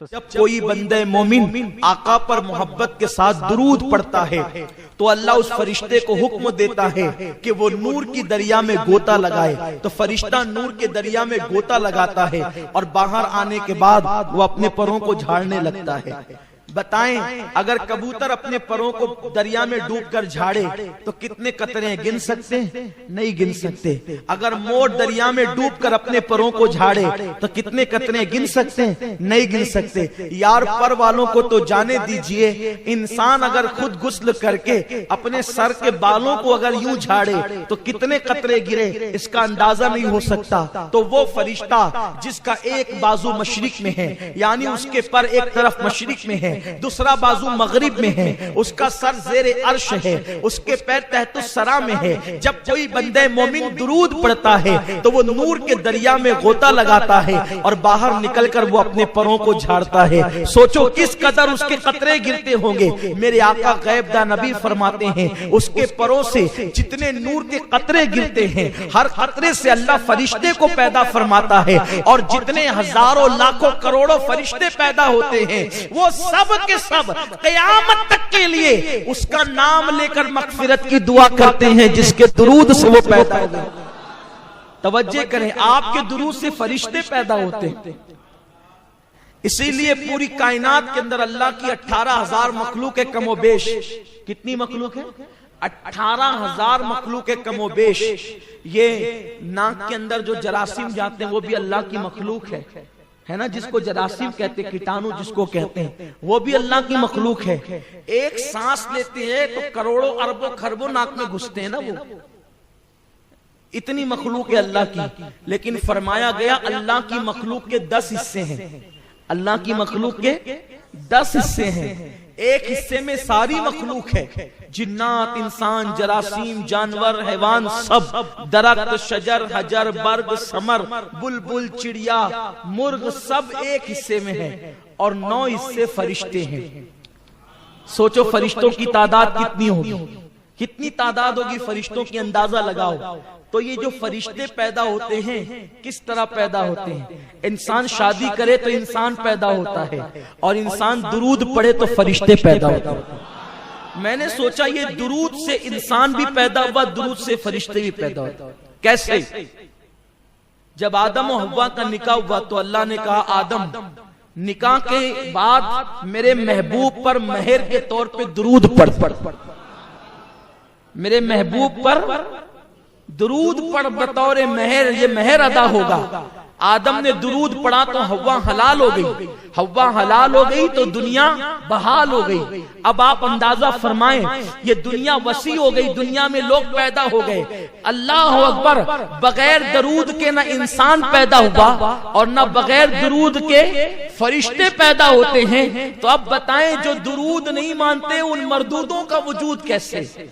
जब कोई बंदे मोमिन आका पर मोहब्बत के साथ दुरूद पढ़ता है तो अल्लाह उस फरिश्ते को हुक्म देता है कि वो नूर की दरिया में गोता लगाए। तो फरिश्ता नूर के दरिया में गोता लगाता है और बाहर आने के बाद वो अपने परों को झाड़ने लगता है। बताएं, अगर कबूतर अपने परों को दरिया में डूबकर झाड़े तो कितने कतरे गिन सकते हैं? नहीं गिन सकते। अगर मोर दरिया में डूबकर अपने परों को झाड़े तो कितने कतरे गिन सकते हैं? नहीं गिन सकते। यार, पर वालों को तो जाने दीजिए, इंसान अगर खुद गुस्ल करके अपने सर के बालों को अगर यूं झाड़े तो कितने कतरे गिरे इसका अंदाजा नहीं हो सकता। तो वो फरिश्ता जिसका एक बाजू मशरिक में है, यानी उसके पर एक तरफ मशरिक में है, दूसरा बाजू मगरिब में है, उसका सर ज़ेरे अर्श है, उसके पैर तहतुस सरा में है। जब कोई बंदे मोमिन दुरूद पढ़ता है तो वो नूर के दरिया में गोता लगाता है और बाहर निकलकर वो अपने परों को झाड़ता है। सोचो किस कदर उसके कतरे गिरते होंगे। मेरे आका गैब दा नबी फरमाते हैं उसके परों से जितने नूर के कतरे गिरते हैं, हर कतरे से अल्लाह फरिश्ते को पैदा फरमाता है और जितने हजारों लाखों करोड़ों फरिश्ते पैदा होते हैं वो सब के सब क़यामत तक के लिए उसका नाम लेकर मग़फ़िरत की दुआ करते हैं जिसके दुरूद से वो पैदा होते हैं। तवज्जो करें, आपके दुरूद से फरिश्ते पैदा होते हैं। इसीलिए पूरी कायनात के अंदर अल्लाह की 18,000 मखलूक है कमोबेश। कितनी मखलूक है? 18,000 मखलूक है कमोबेश। ये नाक के अंदर जो जरासीम जाते हैं वो भी अल्लाह की मखलूक है ना, जिसको जरासीम कहते हैं, कीटाणु जिसको कहते हैं, वो भी अल्लाह की मखलूक है। एक सांस लेते हैं तो करोड़ों अरबों खरबों नाक में घुसते हैं ना, वो इतनी मखलूक है अल्लाह की। लेकिन फरमाया गया अल्लाह की मखलूक के 10 हिस्से हैं। अल्लाह की मखलूक के 10 हिस्से हैं। एक हिस्से में सारी मखलूक है, जिन्नात, इंसान, जरासीम, जानवर, हैवान, सब दरख्त, शजर, हजर, बर्ग, समर, बुलबुल, चिड़िया, मुर्ग, सब एक हिस्से में है और 9 हिस्से फरिश्ते हैं। सोचो फरिश्तों की तादाद कितनी होगी, कितनी तादाद होगी फरिश्तों की, अंदाजा लगाओ। तो ये जो फरिश्ते पैदा होते हैं किस तरह पैदा होते हैं? इंसान शादी करे तो इंसान पैदा होता है और इंसान दुरूद पढ़े तो फरिश्ते पैदा होते हैं। मैंने सोचा ये दुरूद से इंसान भी पैदा हुआ, दुरूद से फरिश्ते भी पैदा होते। कैसे? जब आदम और हव्वा का निकाह हुआ तो अल्लाह ने कहा आदम, निकाह के बाद मेरे महबूब पर मेहर के तौर पे दुरूद पढ़। मेरे महबूब पर दुरूद पढ़ बतौर मेहर, ये मेहर अदा होगा। आदम ने दुरूद पढ़ा तो हव्वा हलाल हो गई। हव्वा हलाल हो गई तो दुनिया बहाल हो गई। अब आप अंदाजा फरमाएं, ये दुनिया वसी हो गई, दुनिया में लोग पैदा हो गए। अल्लाह अकबर, बगैर दरूद के ना इंसान पैदा हुआ और ना बगैर दुरूद के फरिश्ते पैदा होते हैं। तो अब बताएं जो दुरूद नहीं मानते उन मरदूदों का वजूद कैसे?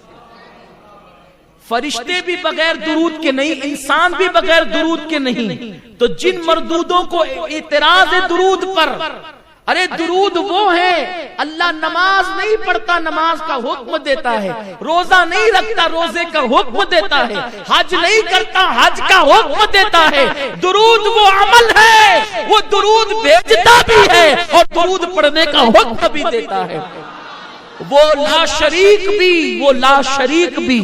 फरिश्ते भी बगैर दुरूद के नहीं, इंसान भी बगैर दुरूद के नहीं। तो जिन मरदूदों को इतराज है दुरूद पर, अरे दुरूद वो है, अल्लाह नमाज नहीं पढ़ता, नमाज का हुक्म देता है। रोजा नहीं रखता, रोजे का हुक्म देता है। हज नहीं करता, हज का हुक्म देता है। दुरूद वो अमल है, वो दुरूद भेजता भी है और दुरूद पढ़ने का हुक्म भी देता है। वो ला शरीक भी, वो ला शरीक भी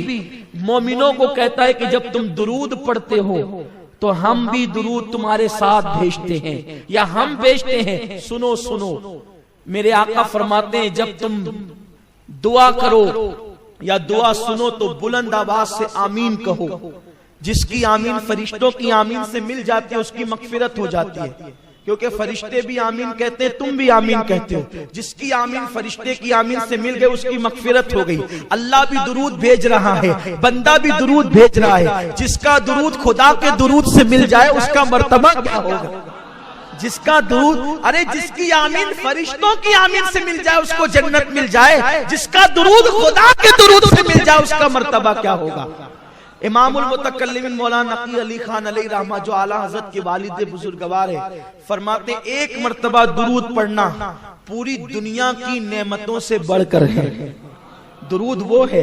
मोमिनों को कहता है कि जब तुम दुरूद पढ़ते हो तो हम भी दुरूद तुम्हारे साथ भेजते हैं या हम भेजते हैं। सुनो सुनो, मेरे आका फरमाते हैं जब तुम दुआ करो या दुआ सुनो तो बुलंद आवाज से आमीन कहो। जिसकी आमीन फरिश्तों की आमीन से मिल जाती है उसकी मग़फ़िरत हो जाती है, क्योंकि फरिश्ते भी आमीन कहते हैं, तुम भी आमीन कहते हो। जिसकी आमीन फरिश्ते की आमीन से मिल गई उसकी मग़फ़िरत हो गई। अल्लाह भी दुरूद भेज रहा है, बंदा भी दुरूद भेज रहा है। जिसका दुरूद खुदा के दुरूद से मिल जाए उसका मर्तबा क्या होगा? जिसका दुरूद, अरे जिसकी आमीन फरिश्तों की आमीन से मिल जाए उसको जन्नत मिल जाए। जिसका दुरूद खुदा के दुरूद से मिल जाए उसका मर्तबा क्या होगा? इमामुल मुतकल्लिमीन मौलाना नकी अली खान अलैहि रहमा, जो आला हज़रत के वालिद बुजुर्गवार है, फरमाते एक मर्तबा दुरूद पढ़ना पूरी दुनिया की नेमतों से बढ़कर है। दुरूद वो है,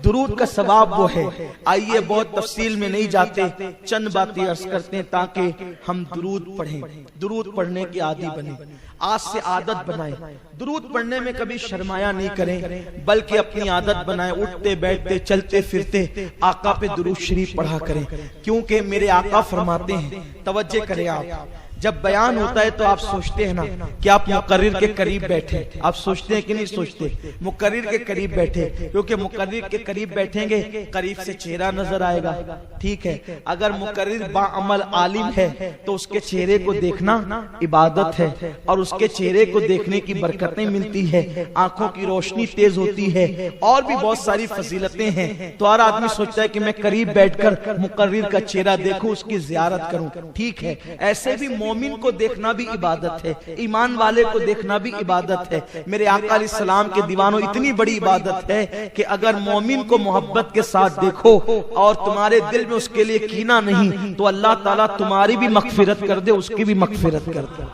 दुरूद का सवाब वो है। आइए बहुत तफसील में नहीं जाते, चंद बातें अर्ज करते हैं ताकि हम दुरूद पढ़ें, दुरूद पढ़ने की आदी बने, आज से आदत बनाएं। दुरूद पढ़ने में कभी शर्माया नहीं करें, बल्कि अपनी आदत बनाएं। उठते बैठते चलते फिरते आका पे दुरूद शरीफ पढ़ा करें, क्योंकि मेरे आका फरमाते हैं, तवज्जो करें आप, जब बयान होता है तो आप सोचते हैं ना कि आप मुकर्रिर के करीब बैठे, आप सोचते हैं कि नहीं सोचते? मुकर्रिर के करीब बैठे, क्योंकि मुकर्रिर के करीब बैठेंगे करीब से चेहरा नजर आएगा, ठीक है। अगर मुकर्रिर बाअमल आलिम है तो उसके चेहरे को देखना इबादत है, और उसके चेहरे को देखने की बरकतें मिलती है, आंखों की रोशनी तेज होती है, और भी बहुत सारी फजीलतें हैं। तो हर आदमी सोचता है कि मैं करीब बैठकर मुकर्रिर का चेहरा देखूं, उसकी जियारत करूं, ठीक है। ऐसे भी मोमिन को देखना भी इबादत है, ईमान वाले को देखना भी इबादत है। मेरे आका अलैहिस्सलाम के दीवानों, इतनी बड़ी इबादत है कि अगर मोमिन को मोहब्बत के साथ देखो और तुम्हारे दिल में उसके लिए कीना नहीं, तो अल्लाह ताला तुम्हारी भी मगफिरत कर दे, उसकी भी मगफिरत कर दे।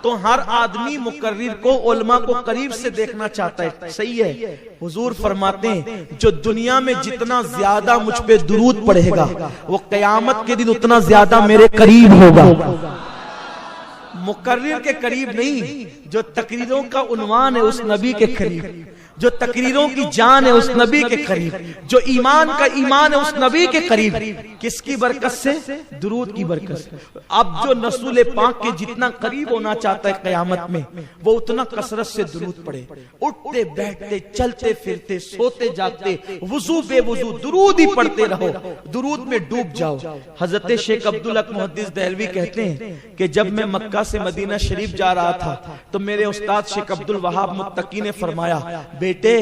तो हर आदमी मुकर्रिर को, उलमा को करीब से देखना चाहता है, सही है। हुजूर फरमाते हैं, जो दुनिया में जितना ज्यादा मुझ पे दुरूद पढ़ेगा वो कयामत के दिन उतना ज्यादा मेरे करीब होगा। मुकर्रिर के करीब नहीं, जो तकरीरों का उन्वान है उस नबी के करीब, जो तकरीरों की जान है उस नबी के करीब, जो ईमान का ईमान है उस नबी के करीब। किसकी बरकत से? दुरूद की बरकत से। अब जो रसूल पाक के जितना करीब होना चाहता है कयामत में, वो उतना कसरत से दुरूद पढ़े। उठते बैठते चलते फिरते सोते जागते वुजू बेवुजू दुरूद ही पढ़ते रहो, दुरूद में डूब जाओ। हजरत शेख अब्दुल हक मुहद्दिस देहलवी कहते हैं कि जब मैं मक्का से मदीना शरीफ जा रहा था तो मेरे उस्ताद शेख अब्दुल वहाब मुत्तकी ने फरमाया, बेटे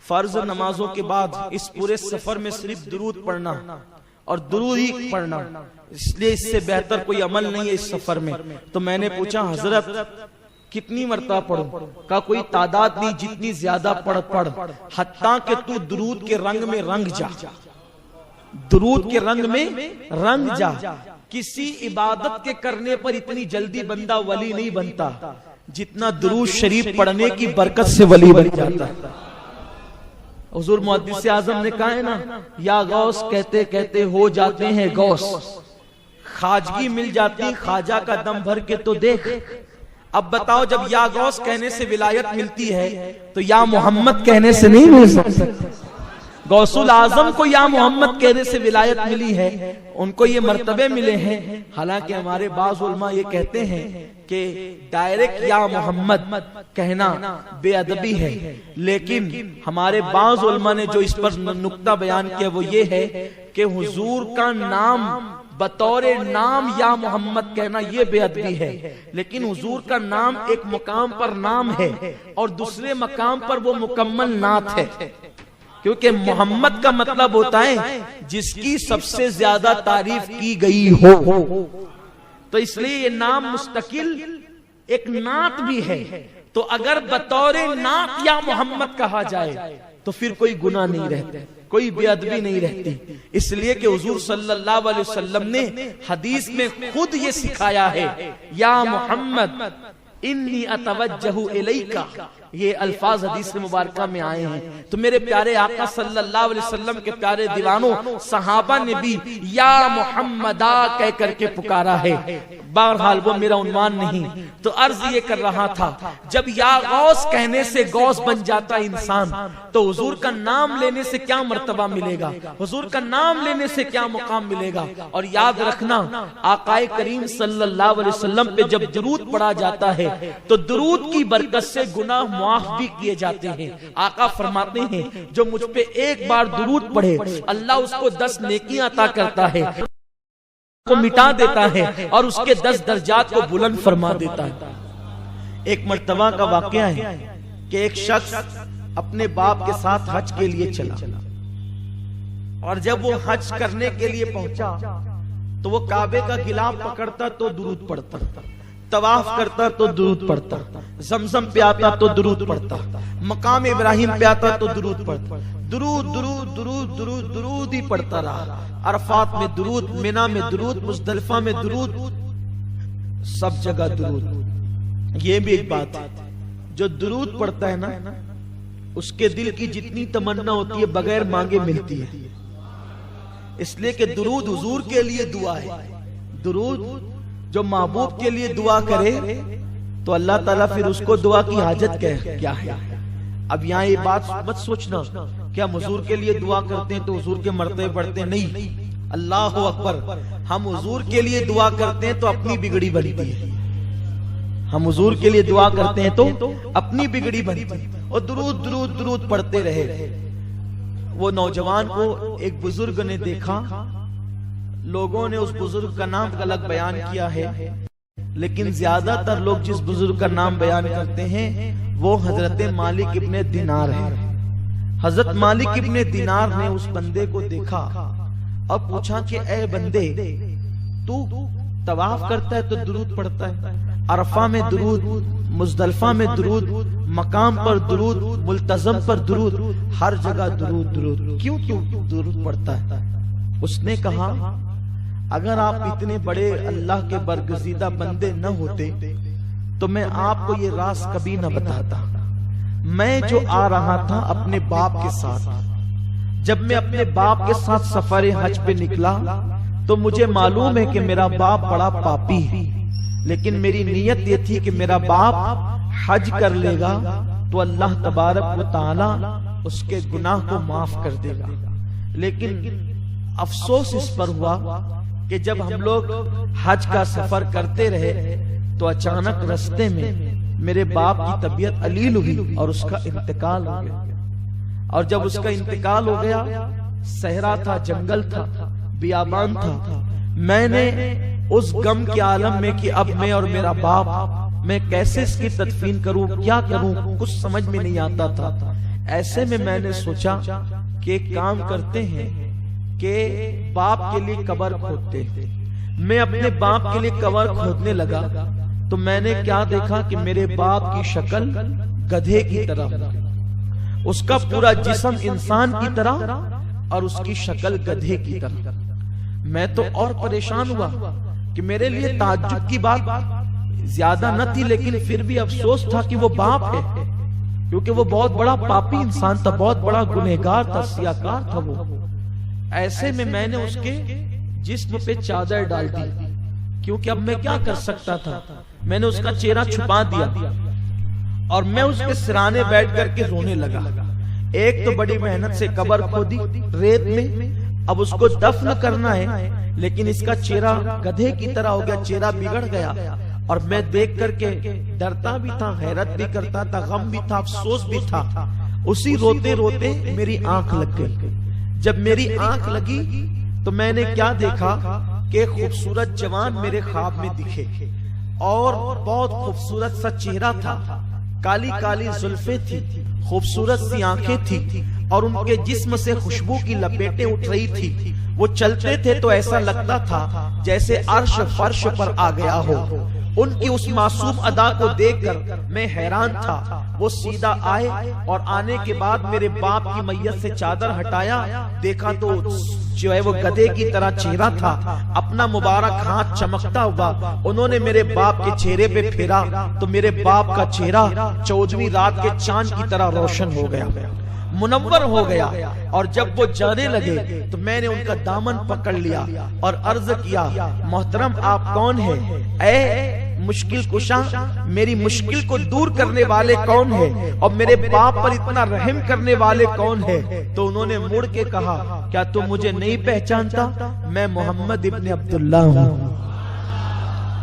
फर्ज नमाजों के बाद इस पूरे सफर में सिर्फ दुरूद पढ़ना और दुरूद ही पढ़ना, इसलिए इससे बेहतर कोई अमल नहीं है इस सफर में। तो मैंने पूछा, हजरत कितनी मरतबा पढ़ूं? का कोई तादाद नहीं, जितनी ज्यादा पढ़, हत्ता कि तू दुरूद के रंग में रंग जा, दुरूद के रंग में रंग जा। किसी इबादत के करने पर इतनी जल्दी बंदा वली नहीं बनता जितना दुरूद शरीफ पढ़ने की बरकत से वली बन जाता है। हुजूर मुहद्दिस आजम ने कहा है ना, या गौस कहते कहते हो जाते हैं गौस, खाजगी मिल जाती ख्वाजा का दम भर के तो देख। अब बताओ, जब या गौस कहने से विलायत मिलती है तो या मोहम्मद कहने से नहीं मिल सकती। गौसुल आजम को या मोहम्मद कहने से विलायत मिली है, उनको ये मर्तबे मिले हैं। हालांकि हमारे बाज़ उलमा ये कहते हैं कि डायरेक्ट या मोहम्मद कहना बेअदबी है, लेकिन हमारे बाज़ उलमा ने जो इस पर नुक्ता बयान किया वो ये है कि हुजूर का नाम बतौर नाम या मोहम्मद कहना ये बेअदबी है, लेकिन हुजूर का नाम एक मुकाम पर नाम है और दूसरे मकाम पर वो मुकम्मल नात है। क्योंकि मोहम्मद का मतलब होता है जिसकी सबसे ज्यादा तारीफ की गई हो, तो इसलिए ये नाम मुस्तकिल एक नात भी है। तो अगर बतौर नात या मोहम्मद कहा जाए तो फिर कोई गुनाह नहीं रहता, कोई बेअदबी नहीं रहती। इसलिए कि हुजूर सल्लल्लाहु अलैहि वसल्लम ने हदीस में खुद ये सिखाया है, या मोहम्मद इन्नी अतवज्जहु इलैका, ये अल्फाज हदीस मुबारका में आए हैं। तो मेरे प्यारे आका सल्लल्लाहु अलैहि वसल्लम के प्यारे दीवानों, सहाबा ने भी या मोहम्मदा कह करके पुकारा है। बहरहाल वो मेरा उन्वान नहीं, तो अर्ज ये कर रहा था, जब या गौस कहने से गौस बन जाता इंसान, तो हुजूर का नाम लेने से क्या मर्तबा मिलेगा, हुजूर का नाम लेने से क्या मुकाम मिलेगा। और याद रखना, आकाए करीम सल्लल्लाहु अलैहि वसल्लम पे जब दुरूद पढ़ा जाता है तो दुरूद की बरकत से गुनाह माफ भी किए जाते हैं। आका फरमाते हैं, जो मुझ पे एक बार दुरूद पढ़े अल्लाह उसको 10 नेकियां अता करता है, को मिटा देता है और उसके 10 दर्जात को बुलंद फरमा देता है। एक मर्तबा का वाकया है कि एक शख्स अपने बाप के साथ हज के लिए चला, और जब वो हज करने के लिए पहुंचा तो वो काबे का गिलाफ पकड़ता तो दुरूद पढ़ता, तवाफ करता तो दुरूद पढ़ता, जमजम पे आता तो दुरूद पढ़ता, मकाम इब्राहिम पे आता तो दुरूद पढ़ता, दुरूद दुरूद दुरूद दुरूद दुरूद ही पढ़ता रहा। अरफात में दुरूद, मिना में दुरूद, मुज़दलिफा में दुरूद, सब जगह दुरूद। ये भी एक बात है, जो दुरूद पढ़ता है ना उसके दिल की जितनी तमन्ना होती है बगैर मांगे मिलती है। इसलिए कि दुरूद हुजूर के लिए दुआ है। दुरूद जो महबूब के लिए दुआ करे तो अल्लाह ताला फिर उसको दुआ की हाजत क्या है। अब यहाँ ये बात मत सोचना क्या हम हुजूर के लिए दुआ करते हैं तो हुजूर के मरते पढ़ते, नहीं। अल्लाह अकबर, हम हुजूर के लिए दुआ करते हैं तो अपनी बिगड़ी बनती है। हम हुजूर के लिए दुआ करते हैं तो अपनी बिगड़ी बनती है। और दुरूद दुरूद दुरूद पढ़ते रहे। वो नौजवान को एक बुजुर्ग ने देखा, लोगों ने उस बुजुर्ग का नाम गलत बयान किया है, लेकिन ज्यादातर लोग जिस बुजुर्ग का नाम बयान करते हैं वो हजरत मालिक इब्ने दिनार है। हजरत मालिक इब्ने दिनार ने उस बंदे को देखा और पूछा कि ए बंदे, तू तवाफ करता है तो दुरूद पढ़ता है, अरफा में दुरूद, मुजदलफा में दुरूद, मकाम पर दुरूद, मुल्तजम पर दुरूद, हर जगह दुरूद दुरूद, क्यों दुरूद पढ़ता है? उसने कहा अगर आप इतने बड़े अल्लाह के बरगजीदा बंदे न होते तो मैं आपको ये राज कभी न बताता। मैं जो आ रहा था अपने बाप के साथ, जब मैं अपने बाप के साथ सफर हज पे निकला तो मुझे मालूम है कि मेरा बाप बड़ा पापी है, लेकिन मेरी नीयत ये थी कि मेरा बाप हज कर लेगा तो अल्लाह तबारक व तआला उसके गुनाह को माफ कर देगा। लेकिन अफसोस इस पर हुआ कि जब हम लोग हज का सफर करते रहे तो अचानक रास्ते में मेरे बाप की तबीयत अलील हुई और उसका इंतकाल हो गया। और जब उसका इंतकाल हो गया, सहरा था, जंगल था, बियाबान था, मैंने उस गम के आलम में कि अब मैं और मेरा बाप, मैं कैसे इसकी तदफीन करूं, क्या करूं, कुछ समझ में नहीं आता था। ऐसे में मैंने सोचा कि एक काम करते हैं कि बाप के लिए कब्र खोदते हैं। मैं अपने बाप के लिए कब्र खोदने लगा तो मैंने क्या देखा कि मेरे बाप की शक्ल गधे की तरह, उसका पूरा जिस्म इंसान की तरह और उसकी शक्ल गधे की तरह। मैं तो और परेशान हुआ कि मेरे लिए ताज्जुब की बात ज्यादा न थी, लेकिन फिर भी अफसोस था कि वो बाप है, क्योंकि वो बहुत बड़ा पापी इंसान था, बहुत बड़ा गुनहगार था, सियाकार था वो। ऐसे में मैंने उसके जिस्म पे चादर डाल दी, क्योंकि अब मैं क्या कर सकता था। मैंने उसका चेहरा छुपा दिया और मैं उसके सिराने बैठ करके रोने लगा। एक तो बड़ी मेहनत से कब्र खोदी रेत में, अब उसको दफन करना है, लेकिन इसका चेहरा गधे की तरह हो गया, चेहरा बिगड़ गया। और मैं देख करके डरता भी था, हैरत भी करता था, गम भी था, अफसोस भी था। उसी रोते रोते मेरी आंख लग गई। जब मेरी आंख लगी तो मैंने क्या देखा कि खूबसूरत जवान मेरे ख्वाब में दिखे और बहुत खूबसूरत सा चेहरा था, काली काली जुल्फे थी, खूबसूरत सी आंखें थी और उनके जिस्म से खुशबू की लपेटें उठ रही थी। वो चलते थे तो ऐसा लगता था जैसे अर्श फर्श पर आ गया हो। उनकी उस मासूम अदा को देखकर मैं हैरान था। वो सीधा आए और आने के बाद मेरे बाप की मैयत से चादर हटाया, देखा तो जो है वो गधे की तरह चेहरा था, अपना मुबारक हाथ चमकता हुआ उन्होंने मेरे बाप के चेहरे पे फेरा तो मेरे बाप का चेहरा 14वीं रात के चांद की तरह रोशन हो गया, मुनव्वर हो गया। और जब वो जाने लगे तो मैंने उनका दामन पकड़ लिया और अर्ज किया, मोहतरम आप कौन है? ऐ मुश्किल कुशा, मेरी मुश्किल को दूर करने वाले कौन है और मेरे बाप पर इतना रहम करने वाले कौन है? तो उन्होंने मुड़ के कहा, क्या तुम मुझे नहीं पहचानता? मैं मोहम्मद इब्ने अब्दुल्ला हूँ,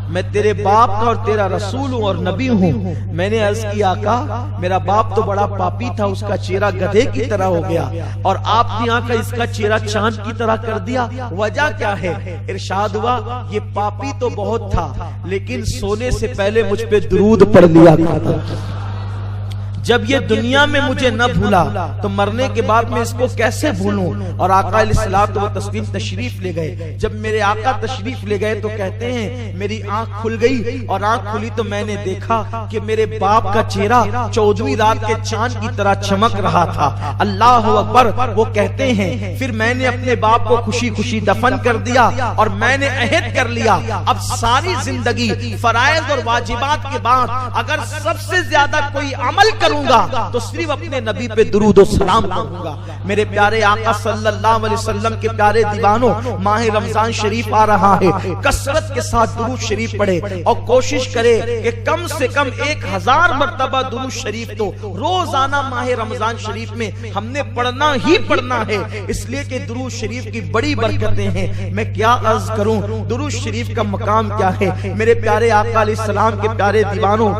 मैं तेरे बाप का और तेरा रसूल हूँ और नबी हूँ। मैंने अर्ज किया, आका मेरा बाप तो बड़ा पापी था, उसका चेहरा गधे की तरह हो गया और आपने आका इसका चेहरा चांद की तरह कर दिया, वजह क्या है? इरशाद हुआ, ये पापी तो बहुत था लेकिन सोने से पहले मुझ पे दुरूद पढ़ लिया था। जब ये दुनिया में मुझे न भूला तो मरने के बाद मैं इसको कैसे भूलूं? और आका अलैहिस्सलातु व तस्लीम तशरीफ ले गए। जब मेरे आका तशरीफ ले गए तो कहते हैं मेरी आंख खुल गई और आंख खुली तो मैंने देखा कि मेरे बाप का चेहरा 14वीं रात के चांद की तरह चमक रहा था। अल्लाह अकबर। वो कहते हैं फिर मैंने अपने बाप को खुशी खुशी दफन कर दिया और मैंने अहद कर लिया, अब सारी जिंदगी फराइज और वाजिबात के बाद अगर सबसे ज्यादा कोई अमल करूं करूंगा तो सिर्फ अपने नबी पे दुरूद और सलाम करूंगा। मेरे प्यारे आका सल्लल्लाहु अलैहि वसल्लम के प्यारे दीवानों, माह रमजान शरीफ आ रहा है, कसरत के साथ दुरूद शरीफ पढ़े और कोशिश करे कि कम से कम 1000 मर्तबा दुरूद शरीफ तो रोजाना माह रमजान शरीफ में हमने पढ़ना ही पढ़ना है, इसलिए कि दुरूद शरीफ की बड़ी बरकतें हैं। मैं क्या अर्ज करूं, दुरूद शरीफ का मकाम क्या है। मेरे प्यारे आका अलैहिस्सलाम के प्यारे दीवानों,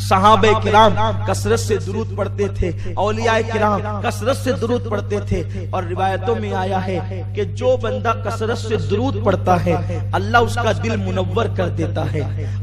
सहाबे किराम कसरत से दुरूद पढ़ते थे, औलियाए किराम कसरत से दुरूद पढ़ते थे। और रिवायतों में आया है कि जो बंदा कसरत से दुरूद पढ़ता है अल्लाह उसका दिल मुनव्वर कर देता है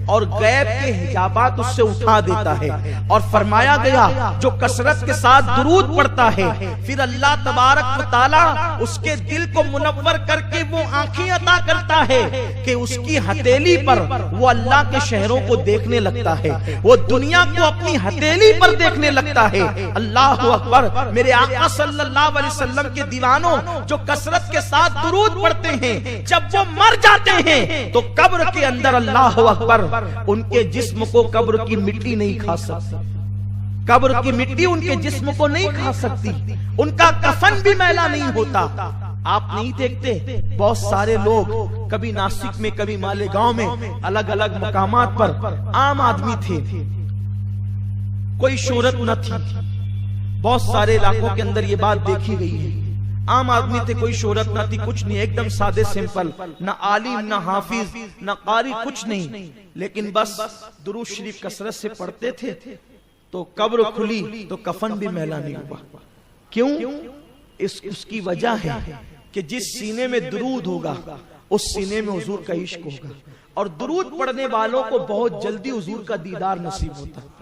और गैब के हिजाबात उससे उठा देता है। और फरमाया गया जो कसरत के साथ दुरूद पढ़ता है फिर अल्लाह तबारक व तआला उसके दिल को मुनव्वर करके वो आंखें अता करता है कि उसकी हथेली पर वो अल्लाह के शहरों को देखने लगता है, वो दुनिया को अपनी हथेली पर देखने लगता है। अल्लाह अकबर। मेरे आका सल्लल्लाहु अलैहि वसल्लम के दीवानों, जो कसरत के साथ दुरूद पढ़ते हैं, जब वो मर जाते हैं तो कब्र के अंदर अल्लाह अकबर उनके जिस्म को कब्र की मिट्टी नहीं खा सकती, कब्र की मिट्टी उनके जिस्म को नहीं खा सकती, उनका कफन भी मैला नहीं होता। आप नहीं देखते बहुत सारे लोग कभी नासिक में कभी मालेगांव में अलग अलग मकामात पर आम आदमी थे, कोई शोहरत न थी। बहुत सारे इलाकों के अंदर ये बात देखी गई है, आम आदमी थे, कोई शोहरत न थी, कुछ नहीं, एकदम सादे सिंपल, न आलिम न हाफिज न कारी, कुछ नहीं, लेकिन बस दुरूद शरीफ कसरत से पढ़ते थे तो कब्र खुली तो कफन भी मैला नहीं हुआ। क्यों? उसकी वजह है कि जिस सीने में दुरूद होगा उस सीने में हुजूर का इश्क होगा, और दुरूद पढ़ने वालों को बहुत जल्दी हुजूर का दीदार नसीब होता है,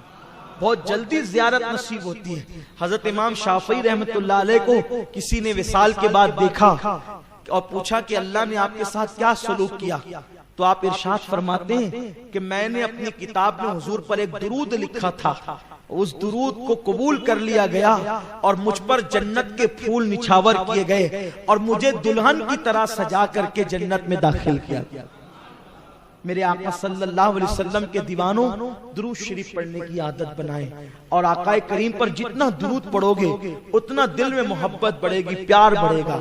बहुत जल्दी ज़ियारत नसीब होती है। हजरत इमाम शाफई रहमतुल्लाह अलैह को किसी ने विसाल के बाद देखा और पूछा कि अल्लाह ने आपके साथ क्या सलूक किया, तो आप इरशाद फरमाते हैं कि मैंने अपनी किताब में हुजूर पर एक दुरूद लिखा था, उस दुरूद को कबूल कर लिया गया और मुझ पर जन्नत के फूल निछावर किए गए और मुझे दुल्हन की तरह सजा करके जन्नत में दाखिल किया गया। मेरे आका सल्लल्लाहु अलैहि वसल्लम के दीवानों, दुरूद शरीफ पढ़ने की आदत बनाएं और आका करीम पर जितना दुरूद पढ़ोगे उतना दिल में मोहब्बत बढ़ेगी, प्यार बढ़ेगा।